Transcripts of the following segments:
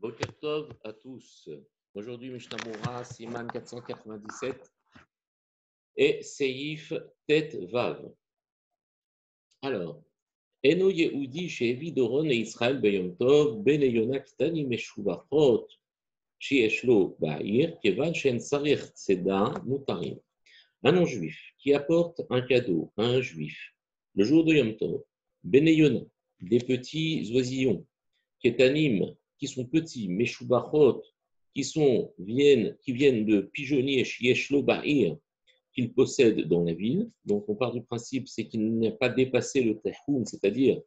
Boker Tov à tous. Aujourd'hui, Mishnah Moura, Siman 497 et Seif Tet Vav. Alors, Eno Yehudi Shevi Doron et Israël Beyom Tov, Ben Eyona Ktani Meshuvachot, Shieshlo Ba'ir, Kevan Shen Sarich Tzeda Mutarim. Un non-juif qui apporte un cadeau à un juif le jour de Yom Tov, Ben Eyona, des petits oisillons, Ketanim, qui sont petits, Meshubachot, qui viennent de pigeonniers, Shieshlo Ba'ir, qu'il possède dans la ville. Donc on part du principe, c'est qu'il n'a pas dépassé le Tehum, c'est-à-dire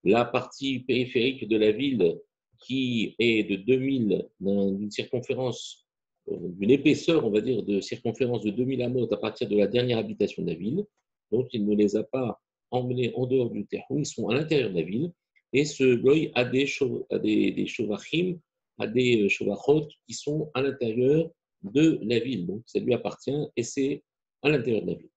la partie périphérique de la ville qui est de 2000, d'une circonférence, d'une épaisseur, on va dire, de circonférence de 2000 amot à partir de la dernière habitation de la ville. Donc il ne les a pas emmenés en dehors du Tehum, ils sont à l'intérieur de la ville. Et ce goy a des shovachim, a des shovachot qui sont à l'intérieur de la ville. Donc ça lui appartient et c'est à l'intérieur de la ville.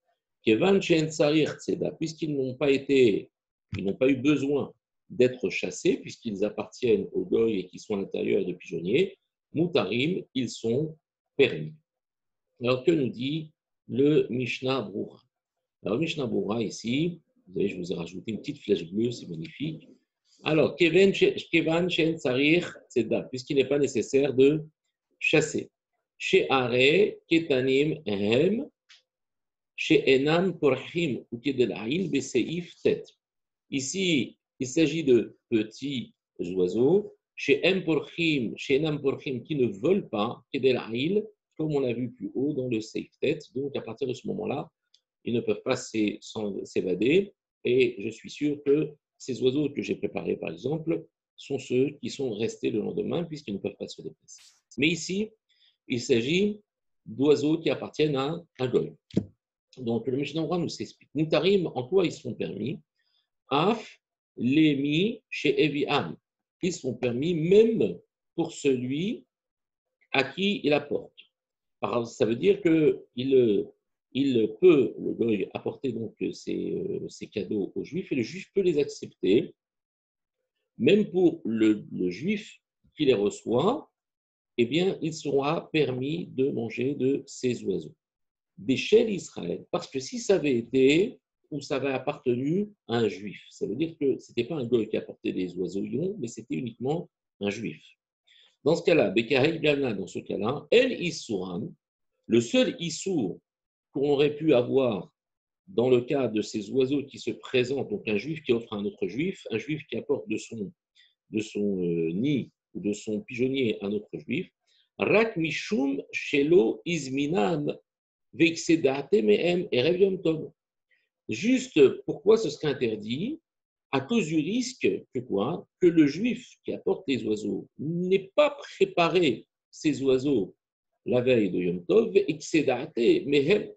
Kevan Shen Tsarir Tzeda, puisqu'ils n'ont pas eu besoin d'être chassés, puisqu'ils appartiennent au goy et qui sont à l'intérieur de pigeonniers, Mutarim, ils sont permis. Alors que nous dit le Mishnah Brura? Alors, Mishnah Brura ici, vous voyez, je vous ai rajouté une petite flèche bleue, c'est magnifique. Alors, Kevan Shen Tsarir Tzeda, puisqu'il n'est pas nécessaire de chasser. Chez Are, Ketanim, Hem, chez Enam, Porchim, ou Kedelaïl, Beseif, Tet. Ici, il s'agit de petits oiseaux, chez Enam Porchim, qui ne volent pas, Kedelaïl, comme on l'a vu plus haut dans le Seif Tet. Donc, à partir de ce moment-là, ils ne peuvent pas s'évader. Et je suis sûr que ces oiseaux que j'ai préparés, par exemple, sont ceux qui sont restés le lendemain, puisqu'ils ne peuvent pas se déplacer. Mais ici, il s'agit d'oiseaux qui appartiennent à un goy. Donc, le Mishnah Brura nous explique. Mutarim, en quoi ils sont permis? Af, Lémi, chez Eviam. Ils sont permis même pour celui à qui il apporte. Ça veut dire qu'il peut, le goy, apporter donc ces cadeaux aux juifs et le juif peut les accepter, même pour le juif qui les reçoit, eh bien, il sera permis de manger de ces oiseaux. D'échelle Israël, parce que si ça avait été ou ça avait appartenu à un juif, ça veut dire que ce n'était pas un goy qui apportait des oiseaux ions, mais c'était uniquement un juif. Dans ce cas-là, Bekahel Gana, dans ce cas-là, El Issouram, le seul Issour qu'on aurait pu avoir dans le cas de ces oiseaux qui se présentent, donc un juif qui offre à un autre juif, un juif qui apporte de son nid ou de son pigeonnier à un autre juif, Rak Mishum Shelo Izminam Vexedate Mehem Erev Yom Tov. Juste pourquoi ce serait interdit? À cause du risque que quoi? Que le juif qui apporte les oiseaux n'ait pas préparé ces oiseaux la veille de Yom Tov, Vexedate Mehem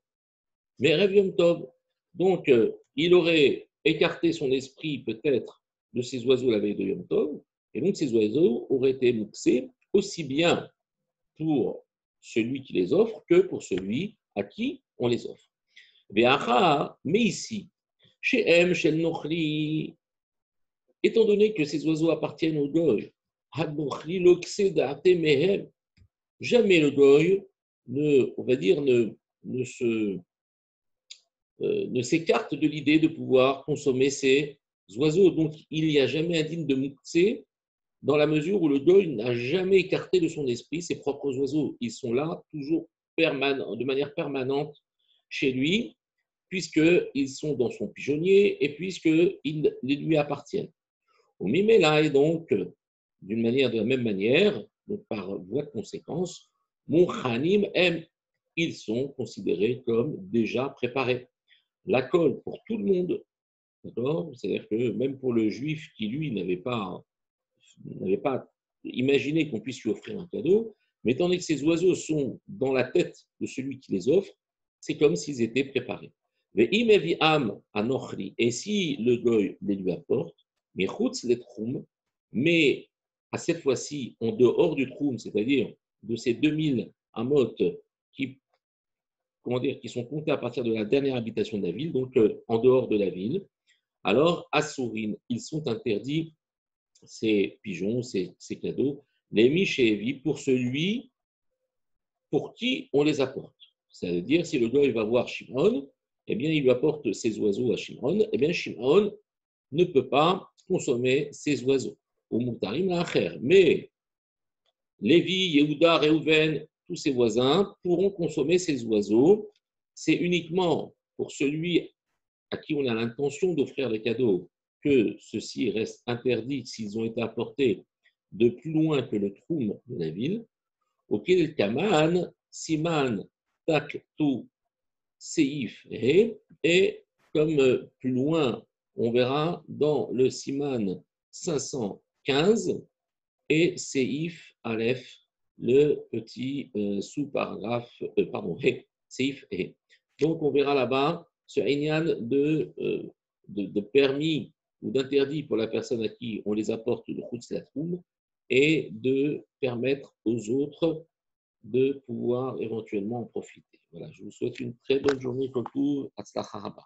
Erev Yom Tov. Donc, il aurait écarté son esprit peut-être de ces oiseaux la veille de Yom Tov, et donc ces oiseaux auraient été mouxés aussi bien pour celui qui les offre que pour celui à qui on les offre. Mais ici, chez M, chez le Nochri, étant donné que ces oiseaux appartiennent au goy, jamais le goy ne s'écarte de l'idée de pouvoir consommer ces oiseaux. Donc, il n'y a jamais indigne de mouktsé dans la mesure où le goy n'a jamais écarté de son esprit ses propres oiseaux. Ils sont là, toujours de manière permanente chez lui, puisqu'ils sont dans son pigeonnier et puisqu'ils lui appartiennent. Au Mimela, et donc, de la même manière, donc par voie de conséquence, Mouchanim aime, ils sont considérés comme déjà préparés. La colle pour tout le monde, d'accord? C'est-à-dire que même pour le juif qui, lui, n'avait pas imaginé qu'on puisse lui offrir un cadeau, mais étant donné que ces oiseaux sont dans la tête de celui qui les offre, c'est comme s'ils étaient préparés. Et si le goy les lui apporte, mais à cette fois-ci, en dehors du troum, c'est-à-dire de ces 2000 amot qui sont comptés à partir de la dernière habitation de la ville, donc en dehors de la ville, alors, Assourin, ils sont interdits, ces pigeons, ces cadeaux, Les Mishévi pour celui pour qui on les apporte. Ça veut dire, si le gars il va voir Shimon, eh bien, il lui apporte ses oiseaux à Shimon, eh bien, Shimon ne peut pas consommer ces oiseaux. Au Moutarim Acher. Mais Lévi, Yehuda, Reuven, tous ses voisins pourront consommer ces oiseaux. C'est uniquement pour celui à qui on a l'intention d'offrir les cadeaux que ceci reste interdit s'ils ont été apportés de plus loin que le troum de la ville. Auquel Kaman, Siman, Tak, Tu, Seif, He, et comme plus loin, on verra dans le Siman 515 et Seif, Aleph, le petit sous-paragraphe, pardon, He, Seif, He. Donc on verra là-bas ce Inyan de permis ou d'interdit pour la personne à qui on les apporte de Chutz Latroum et de permettre aux autres de pouvoir éventuellement en profiter. Voilà, je vous souhaite une très bonne journée. Hatzlacha Rabba.